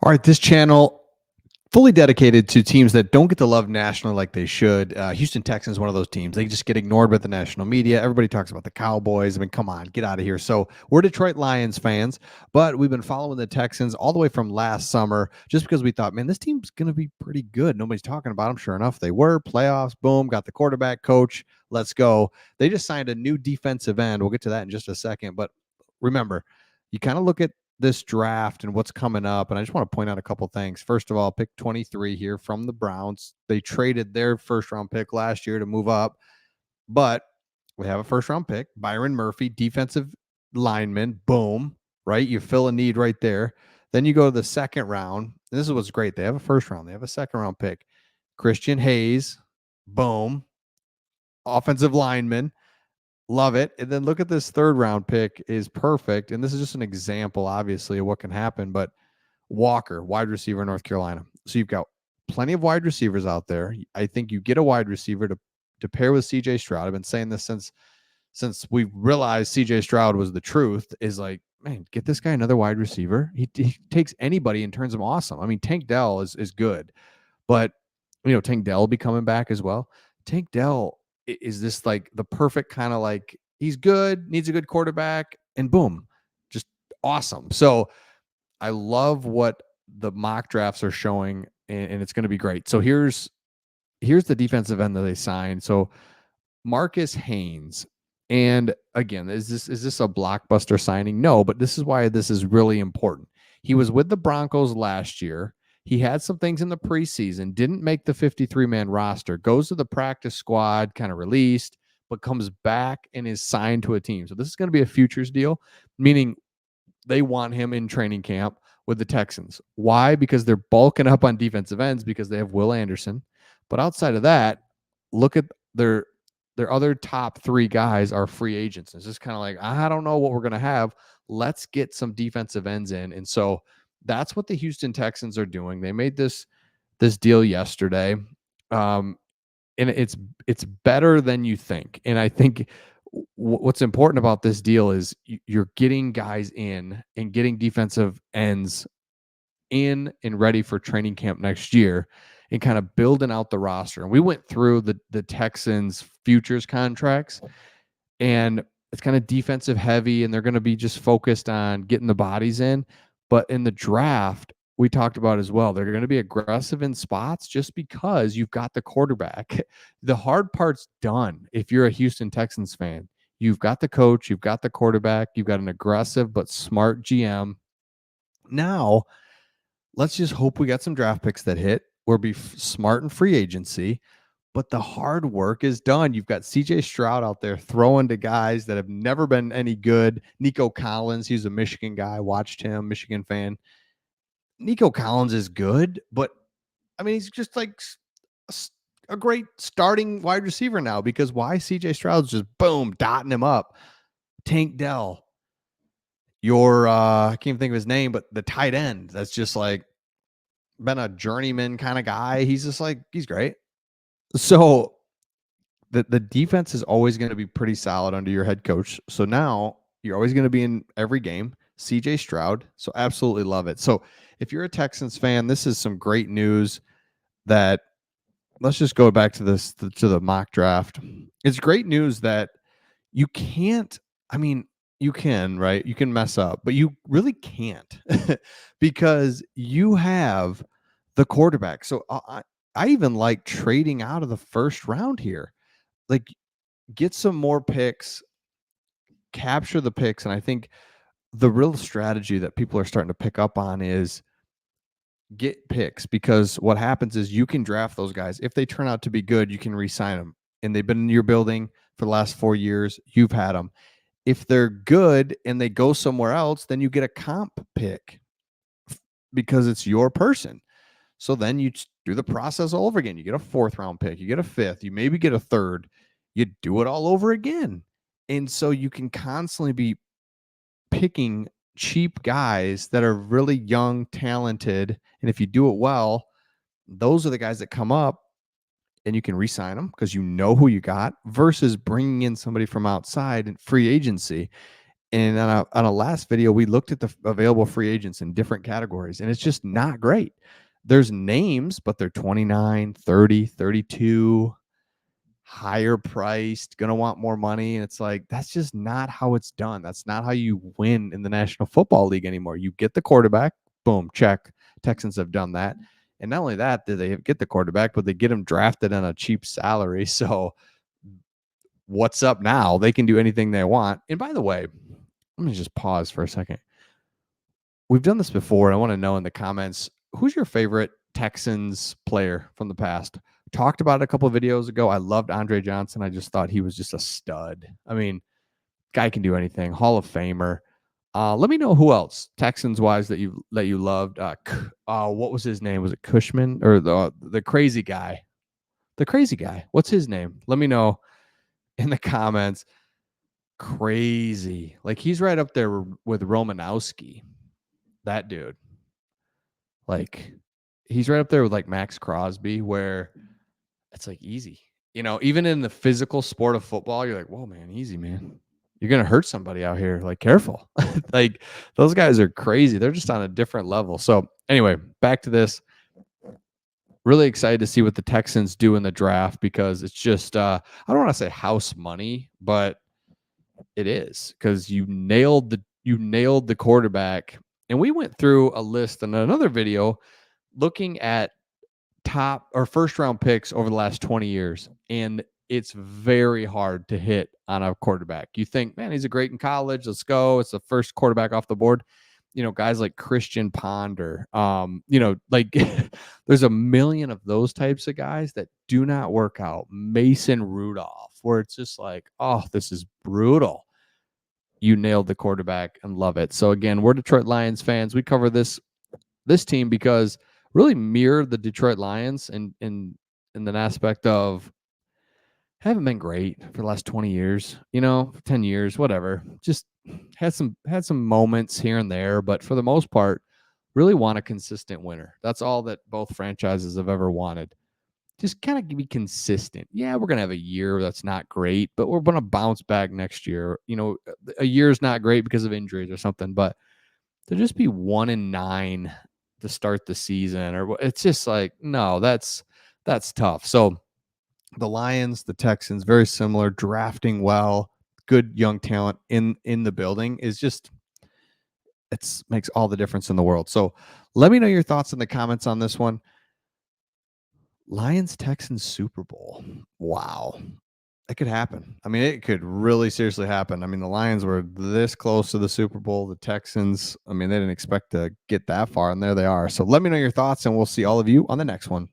All right, this channel fully dedicated to teams that don't get the love nationally like they should. Houston Texans, one of those teams. They just get ignored by the national media. Everybody talks about the Cowboys. I mean, come on, get out of here. So we're Detroit Lions fans, but we've been following the Texans all the way from last summer just because we thought, man, this team's going to be pretty good. Nobody's talking about them. Sure enough, they were. Playoffs, boom, got the quarterback, coach. Let's go. They just signed a new defensive end. We'll get to that in just a second. But remember, you kind of look at this draft and what's coming up. And I just want to point out a couple things. First of all, pick 23 here from the Browns. They traded their first round pick last year to move up, but we have a first round pick, Byron Murphy, defensive lineman. Boom, right? You fill a need right there. Then you go to the second round. And this is what's great. They have a first round, they have a second round pick. Christian Hayes, boom, offensive lineman. Love it. And then look at this third round pick is perfect. And this is just an example, obviously, of what can happen. But Walker, wide receiver, North Carolina. So you've got plenty of wide receivers out there. I think you get a wide receiver to pair with CJ Stroud. I've been saying this since we realized CJ Stroud was the truth, is like, man, get this guy another wide receiver. He takes anybody and turns them awesome. I mean, Tank Dell is good, but Tank Dell will be coming back as well. Tank Dell is this like the perfect kind of like, he's good, needs a good quarterback, and boom, just awesome. So I love what the mock drafts are showing, and it's going to be great. So here's the defensive end that they signed. So Marcus Haynes. And again, is this a blockbuster signing? No, but this is why this is really important. He was with the Broncos last year. He had some things in the preseason, didn't make the 53-man roster, goes to the practice squad, kind of released, but comes back and is signed to a team. So this is going to be a futures deal, meaning they want him in training camp with the Texans. Why? Because they're bulking up on defensive ends because they have Will Anderson. But outside of that, look at their other top three guys are free agents. It's just kind of like, I don't know what we're going to have. Let's get some defensive ends in. And so that's what the Houston Texans are doing. They made this deal yesterday. And it's better than you think. And I think what's important about this deal is you're getting guys in and getting defensive ends in and ready for training camp next year and kind of building out the roster. And we went through the Texans futures contracts, and it's kind of defensive heavy, and they're going to be just focused on getting the bodies in. But in the draft, we talked about as well, they're going to be aggressive in spots just because you've got the quarterback. The hard part's done. If you're a Houston Texans fan, you've got the coach, you've got the quarterback, you've got an aggressive but smart GM. Now, let's just hope we got some draft picks that hit or be smart in free agency. But the hard work is done. You've got CJ Stroud out there throwing to guys that have never been any good. Nico Collins, he's a Michigan guy. Watched him, Michigan fan. Nico Collins is good, but I mean, he's just like a great starting wide receiver now because why? CJ Stroud's just boom, dotting him up. Tank Dell, I can't even think of his name, but the tight end that's just like been a journeyman kind of guy. He's just like, he's great. So the defense is always going to be pretty solid under your head coach. So now you're always going to be in every game. CJ Stroud. So absolutely love it. So if you're a Texans fan, this is some great news that let's just go back to to the mock draft. It's great news that you can't, I mean, you can, right? You can mess up, but you really can't because you have the quarterback. So I even like trading out of the first round here. Like, get some more picks, capture the picks. And I think the real strategy that people are starting to pick up on is get picks, because what happens is you can draft those guys. If they turn out to be good, you can re-sign them. And they've been in your building for the last 4 years. You've had them. If they're good and they go somewhere else, then you get a comp pick because it's your person. So then you do the process all over again. You get a 4th round pick, you get a 5th, you maybe get a 3rd, you do it all over again. And so you can constantly be picking cheap guys that are really young, talented. And if you do it well, those are the guys that come up and you can re-sign them because you know who you got versus bringing in somebody from outside in free agency. And on a last video, we looked at the available free agents in different categories, and it's just not great. There's names, but they're 29, 30, 32, higher priced, going to want more money. And it's like, that's just not how it's done. That's not how you win in the National Football League anymore. You get the quarterback, boom, check. Texans have done that. And not only that, did they get the quarterback, but they get him drafted on a cheap salary. So what's up now? They can do anything they want. And by the way, let me just pause for a second. We've done this before, and I want to know in the comments, who's your favorite Texans player from the past? Talked about it a couple of videos ago. I loved Andre Johnson. I just thought he was just a stud. I mean, guy can do anything. Hall of Famer. Let me know who else Texans wise that you loved. What was his name? Was it Cushman or the crazy guy? The crazy guy. What's his name? Let me know in the comments. Crazy. Like, he's right up there with Romanowski. That dude. Like, he's right up there with like Max Crosby, where it's like easy. Even in the physical sport of football, you're like, whoa, man, easy, man. You're going to hurt somebody out here. Like, careful. Like, those guys are crazy. They're just on a different level. So anyway, back to this. Really excited to see what the Texans do in the draft, because it's just, I don't want to say house money, but it is, because you nailed the quarterback. And we went through a list in another video looking at top or first round picks over the last 20 years. And it's very hard to hit on a quarterback. You think, man, he's a great in college. Let's go. It's the first quarterback off the board. Guys like Christian Ponder, like there's a million of those types of guys that do not work out. Mason Rudolph, where it's just like, oh, this is brutal. You nailed the quarterback and love it. So again, we're Detroit Lions fans. We cover this team because really mirror the Detroit Lions in an aspect of haven't been great for the last 20 years, 10 years, whatever. Just had some moments here and there, but for the most part, really want a consistent winner. That's all that both franchises have ever wanted. Just kind of be consistent. Yeah, we're going to have a year that's not great, but we're going to bounce back next year. A year is not great because of injuries or something, but to just be 1-9 to start the season, or it's just like, no, that's tough. So the Lions, the Texans, very similar, drafting well, good young talent in the building is just, makes all the difference in the world. So let me know your thoughts in the comments on this one. Lions Texans Super Bowl. Wow. It could happen. I mean, it could really seriously happen. I mean, the Lions were this close to the Super Bowl. The Texans, I mean, they didn't expect to get that far, and there they are. So let me know your thoughts, and we'll see all of you on the next one.